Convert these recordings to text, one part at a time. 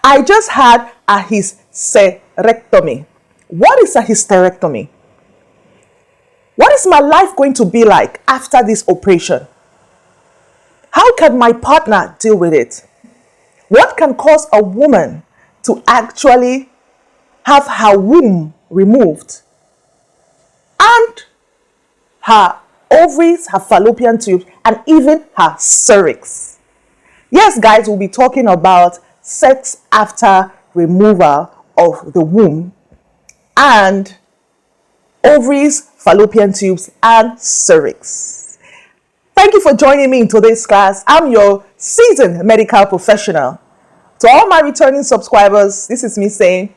I just had a hysterectomy. What is a hysterectomy? What is my life going to be like after this operation? How can my partner deal with it? What can cause a woman to actually have her womb removed and her ovaries, her fallopian tubes, and even her cervix? Yes, guys, we'll be talking about sex after removal of the womb and ovaries, fallopian tubes, and cervix. Thank you for joining me in today's class. I'm your seasoned medical professional. To all my returning subscribers, this is me saying,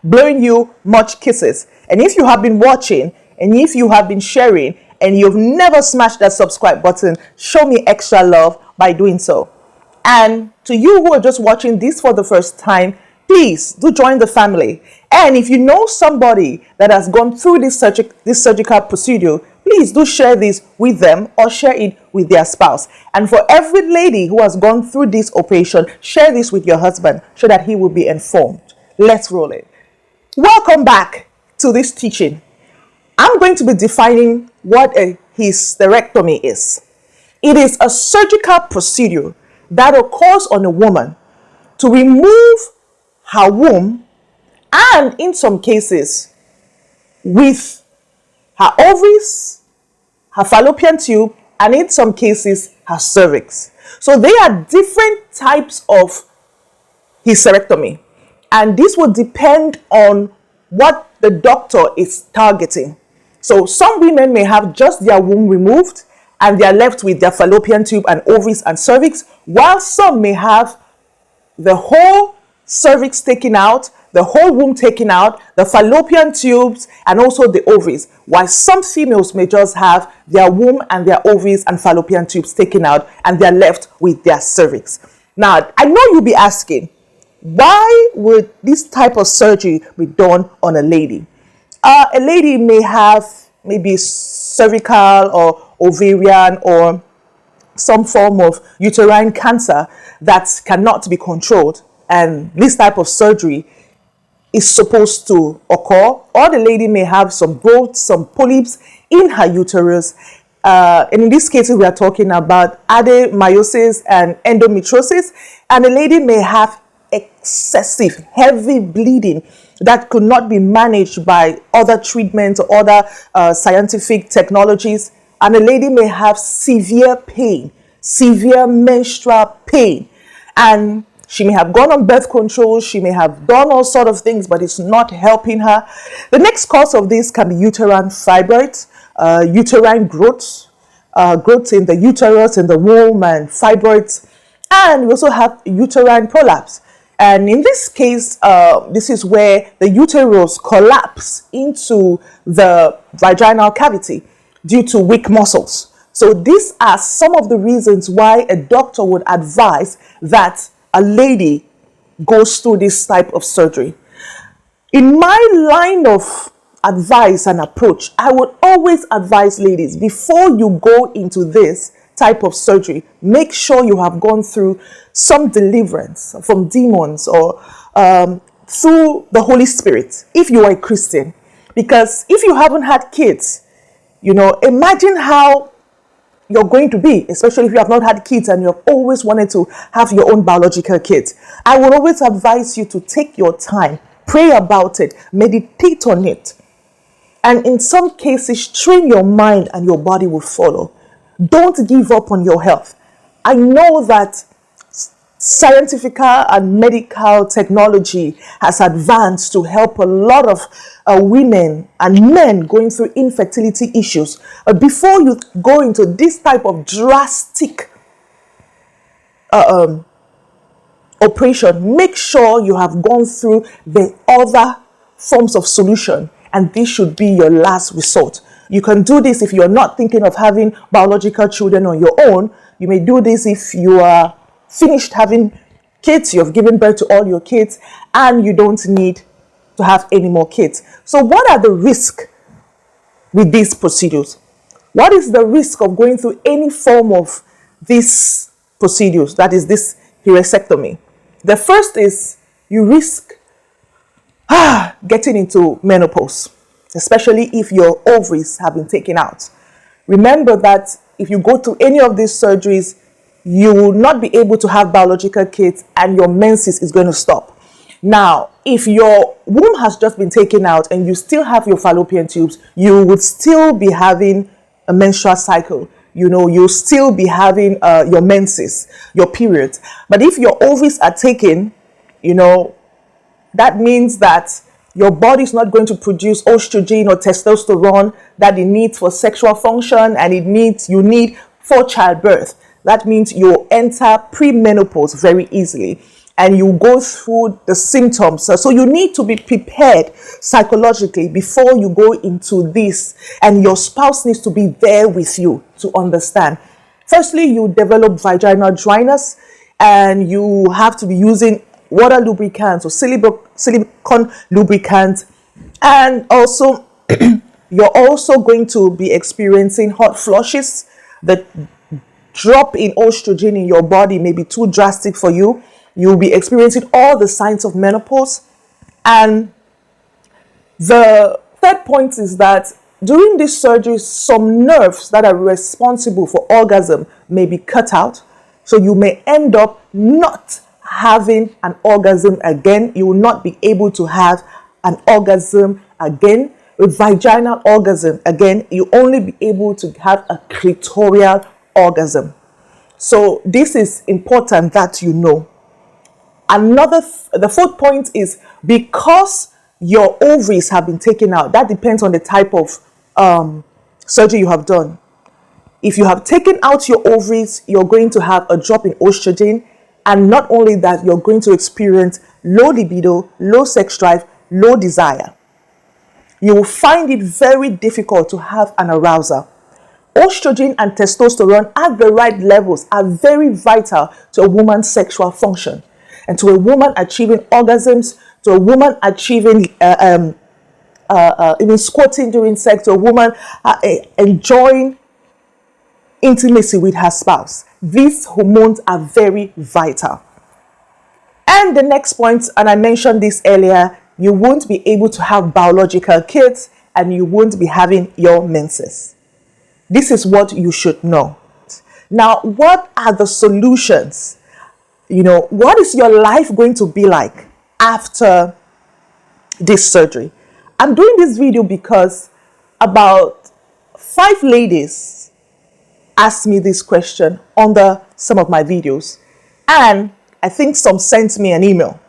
blowing you much kisses. And if you have been watching, and if you have been sharing, and you've never smashed that subscribe button, show me extra love by doing so. And to you who are just watching this for the first time, please do join the family. And if you know somebody that has gone through this surgical procedure, please do share this with them or share it with their spouse. And for every lady who has gone through this operation, share this with your husband so that he will be informed. Let's roll it. Welcome back to this teaching. I'm going to be defining what a hysterectomy is. It is a surgical procedure that occurs on a woman to remove her womb and, in some cases, with her ovaries, her fallopian tube, and in some cases, her cervix. So there are different types of hysterectomy, and this will depend on what the doctor is targeting. So some women may have just their womb removed and they are left with their fallopian tube and ovaries and cervix, while some may have the whole cervix taken out, the whole womb taken out, the fallopian tubes, and also the ovaries, while some females may just have their womb and their ovaries and fallopian tubes taken out and they're left with their cervix. Now, I know you'll be asking, why would this type of surgery be done on a lady? A lady may have maybe cervical or ovarian or some form of uterine cancer that cannot be controlled, and this type of surgery is supposed to occur. Or the lady may have some growths, some polyps in her uterus, and in this case we are talking about adenomyosis and endometriosis, and the lady may have excessive heavy bleeding that could not be managed by other treatments or other scientific technologies, and a lady may have severe pain, severe menstrual pain, and she may have gone on birth control, she may have done all sort of things, but it's not helping her. The next cause of this can be uterine fibroids, uterine growths, growths in the uterus, in the womb, and fibroids, and we also have uterine prolapse. And in this case, this is where the uterus collapse into the vaginal cavity due to weak muscles. So these are some of the reasons why a doctor would advise that a lady goes through this type of surgery. In my line of advice and approach, I would always advise ladies, before you go into this type of surgery, make sure you have gone through some deliverance from demons or through the Holy Spirit, if you are a Christian. Because if you haven't had kids, imagine how you're going to be, especially if you have not had kids and you've always wanted to have your own biological kids. I would always advise you to take your time, pray about it, meditate on it, and in some cases, train your mind and your body will follow. Don't give up on your health. I know that scientific and medical technology has advanced to help a lot of women and men going through infertility issues. Before you go into this type of drastic operation, make sure you have gone through the other forms of solution, and this should be your last resort. You can do this if you're not thinking of having biological children on your own. You may do this if you are finished having kids, you have given birth to all your kids, and you don't need to have any more kids. So what are the risks with these procedures? What is the risk of going through any form of these procedures, that is this hysterectomy? The first is you risk getting into menopause, especially if your ovaries have been taken out. Remember that if you go through any of these surgeries, you will not be able to have biological kids and your menses is going to stop. Now, if your womb has just been taken out and you still have your fallopian tubes, you would still be having a menstrual cycle. You'll still be having your menses, your periods. But if your ovaries are taken, that means that your body's not going to produce estrogen or testosterone that it needs for sexual function and you need for childbirth. That means you'll enter premenopause very easily and you go through the symptoms. So you need to be prepared psychologically before you go into this, and your spouse needs to be there with you to understand. Firstly, you develop vaginal dryness and you have to be using water lubricants or silicone lubricants, and also you're also going to be experiencing hot flushes. The drop in estrogen in your body may be too drastic for you. You'll be experiencing all the signs of menopause. And the third point is that during this surgery, some nerves that are responsible for orgasm may be cut out. So you may end up not having an orgasm again. You will not be able to have an orgasm again. With vaginal orgasm, again, you only be able to have a clitoral orgasm. So this is important that you know. The fourth point is, because your ovaries have been taken out, that depends on the type of surgery you have done. If you have taken out your ovaries, you're going to have a drop in estrogen. And not only that, you're going to experience low libido, low sex drive, low desire. You will find it very difficult to have an arousal. Estrogen and testosterone at the right levels are very vital to a woman's sexual function. And to a woman achieving orgasms, to a woman achieving even squirting during sex, to a woman enjoying intimacy with her spouse. These hormones are very vital. And the next point, and I mentioned this earlier, you won't be able to have biological kids and you won't be having your menses. This is what you should know. Now, what are the solutions? What is your life going to be like after this surgery? I'm doing this video because about 5 ladies asked me this question under some of my videos. And I think some sent me an email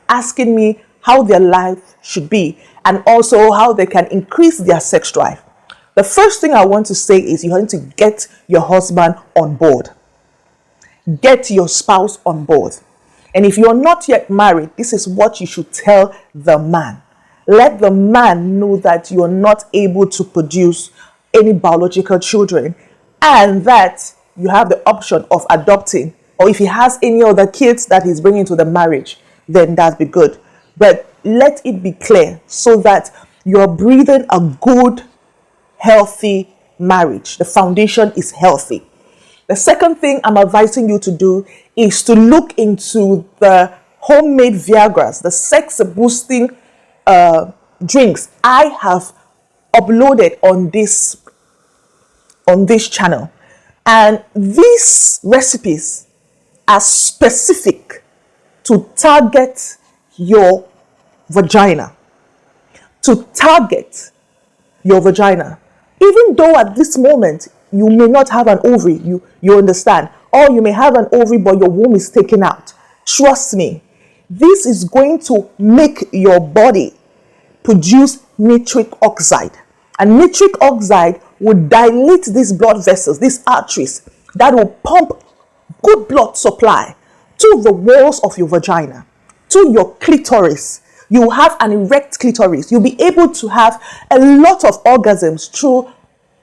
asking me how their life should be and also how they can increase their sex drive. The first thing I want to say is you need to get your husband on board. Get your spouse on board. And if you're not yet married, this is what you should tell the man. Let the man know that you're not able to produce any biological children and that you have the option of adopting, or if he has any other kids that he's bringing to the marriage, then that'd be good. But let it be clear so that you're breathing a good, healthy marriage. The foundation is healthy. The second thing I'm advising you to do is to look into the homemade Viagras, the sex boosting drinks I have uploaded on this channel. And these recipes are specific to target your vagina. To target your vagina. Even though at this moment you may not have an ovary, you understand, or you may have an ovary but your womb is taken out. Trust me, this is going to make your body produce nitric oxide. And nitric oxide will dilate these blood vessels, these arteries, that will pump good blood supply to the walls of your vagina, to your clitoris. You will have an erect clitoris. You'll be able to have a lot of orgasms through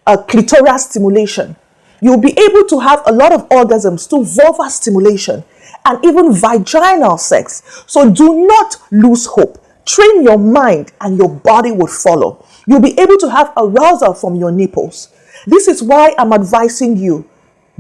clitoral stimulation. You'll be able to have a lot of orgasms through vulvar stimulation and even vaginal sex. So do not lose hope. Train your mind and your body will follow. You'll be able to have arousal from your nipples. This is why I'm advising you,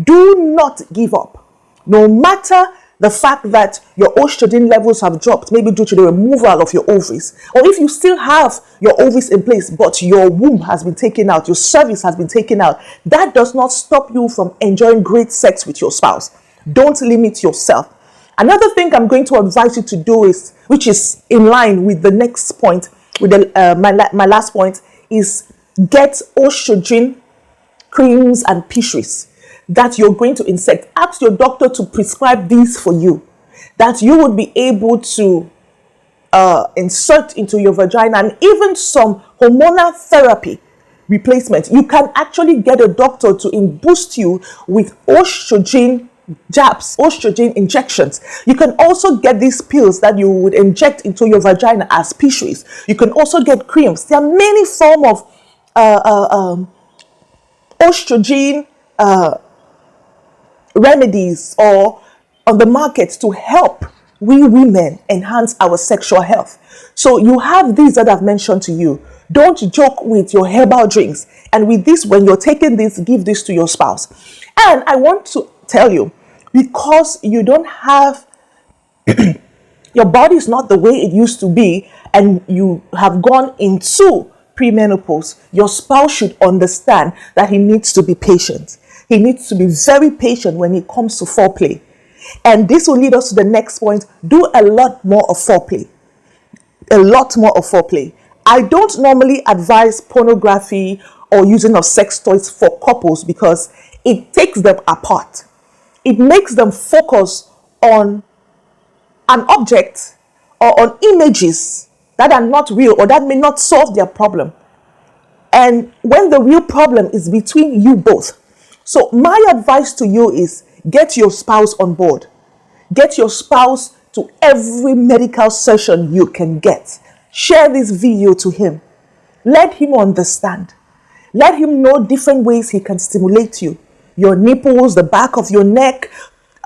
do not give up. No matter the fact that your estrogen levels have dropped, maybe due to the removal of your ovaries, or if you still have your ovaries in place, but your womb has been taken out, your cervix has been taken out, that does not stop you from enjoying great sex with your spouse. Don't limit yourself. Another thing I'm going to advise you to do is, which is in line with the next point, with my last point, is get estrogen creams and pessaries that you're going to insert. Ask your doctor to prescribe these for you, that you would be able to insert into your vagina, and even some hormonal therapy replacement. You can actually get a doctor to boost you with estrogen jabs, estrogen injections. You can also get these pills that you would inject into your vagina as pessaries. You can also get creams. There are many forms of estrogen remedies or on the market to help we women enhance our sexual health. So you have these that I've mentioned to you. Don't joke with your herbal drinks. And with this, when you're taking this, give this to your spouse. And I want to tell you, because you don't have, your body is not the way it used to be, and you have gone into premenopause, your spouse should understand that he needs to be patient. He needs to be very patient when it comes to foreplay. And this will lead us to the next point. Do a lot more of foreplay. A lot more of foreplay. I don't normally advise pornography or using of sex toys for couples because it takes them apart. It makes them focus on an object or on images that are not real or that may not solve their problem. And when the real problem is between you both. So my advice to you is get your spouse on board. Get your spouse to every medical session you can get. Share this video to him. Let him understand. Let him know different ways he can stimulate you. Your nipples, the back of your neck,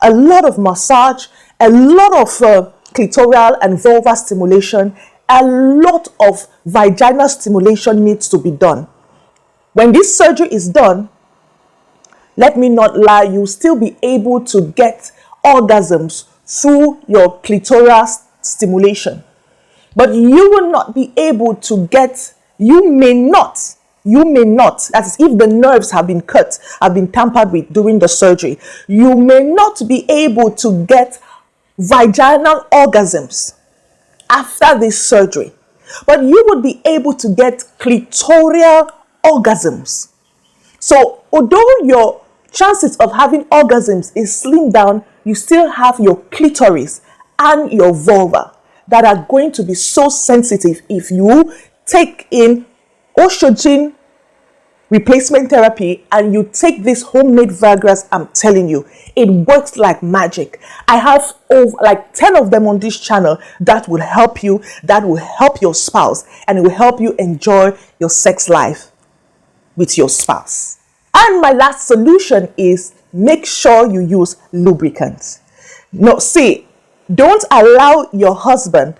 a lot of massage, a lot of clitoral and vulvar stimulation, a lot of vaginal stimulation needs to be done. When this surgery is done, let me not lie, you'll still be able to get orgasms through your clitoral stimulation. But you will not be able to get, you may not, that is if the nerves have been cut, have been tampered with during the surgery, you may not be able to get vaginal orgasms after this surgery. But you would be able to get clitoral orgasms. So although your chances of having orgasms is slimmed down, you still have your clitoris and your vulva that are going to be so sensitive if you take in estrogen replacement therapy and you take these homemade Viagra's. I'm telling you, it works like magic. I have over like 10 of them on this channel that will help you, that will help your spouse, and it will help you enjoy your sex life with your spouse. And my last solution is make sure you use lubricants. No, see, don't allow your husband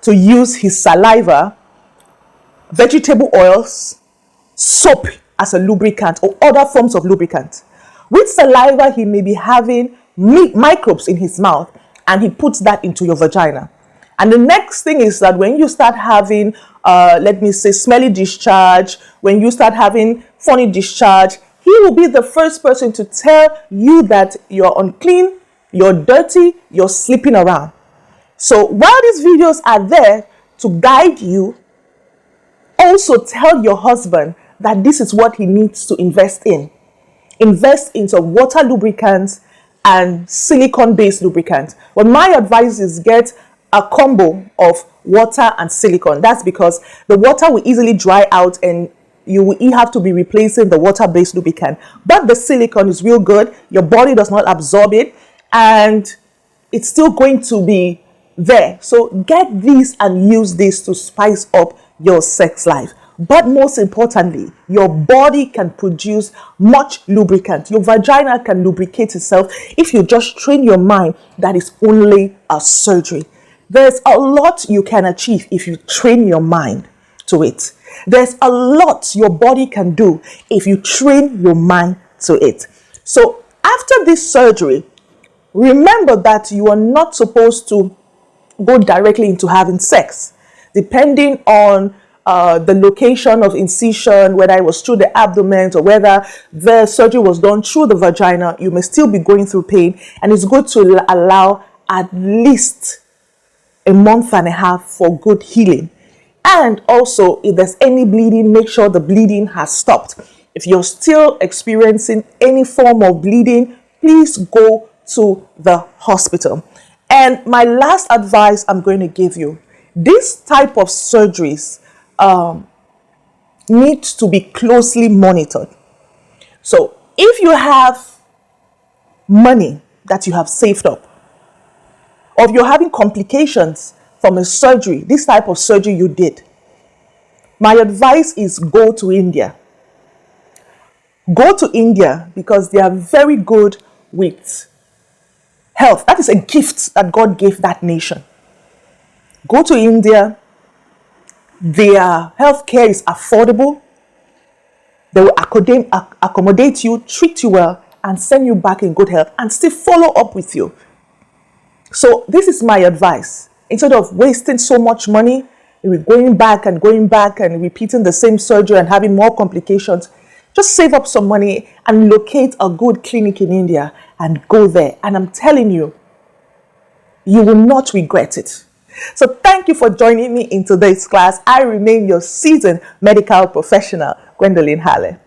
to use his saliva, vegetable oils, soap as a lubricant or other forms of lubricant. With saliva, he may be having microbes in his mouth and he puts that into your vagina. And the next thing is that when you start having, let me say, smelly discharge, when you start having funny discharge, he will be the first person to tell you that you're unclean, you're dirty, you're sleeping around. So while these videos are there to guide you, also tell your husband that this is what he needs to invest in. Invest in some water lubricants and silicone-based lubricants. Well, my advice is get a combo of water and silicone. That's because the water will easily dry out and you will have to be replacing the water-based lubricant. But the silicone is real good. Your body does not absorb it and it's still going to be there. So get these and use this to spice up your sex life. But most importantly, your body can produce much lubricant. Your vagina can lubricate itself if you just train your mind that it's only a surgery. There's a lot you can achieve if you train your mind to it. There's a lot your body can do if you train your mind to it. So after this surgery, remember that you are not supposed to go directly into having sex. Depending on the location of incision, whether it was through the abdomen or whether the surgery was done through the vagina, you may still be going through pain, and it's good to allow at least a month and a half for good healing. And also, if there's any bleeding, make sure the bleeding has stopped. If you're still experiencing any form of bleeding, please go to the hospital. And my last advice I'm going to give you, this type of surgeries need to be closely monitored. So if you have money that you have saved up, or if you're having complications from a surgery, this type of surgery you did, my advice is go to India. Go to India because they are very good with health. That is a gift that God gave that nation. Go to India. Their healthcare is affordable. They will accommodate you, treat you well, and send you back in good health and still follow up with you. So this is my advice. Instead of wasting so much money, going back and repeating the same surgery and having more complications, just save up some money and locate a good clinic in India and go there. And I'm telling you, you will not regret it. So thank you for joining me in today's class. I remain your seasoned medical professional, Gwendolyne Halle.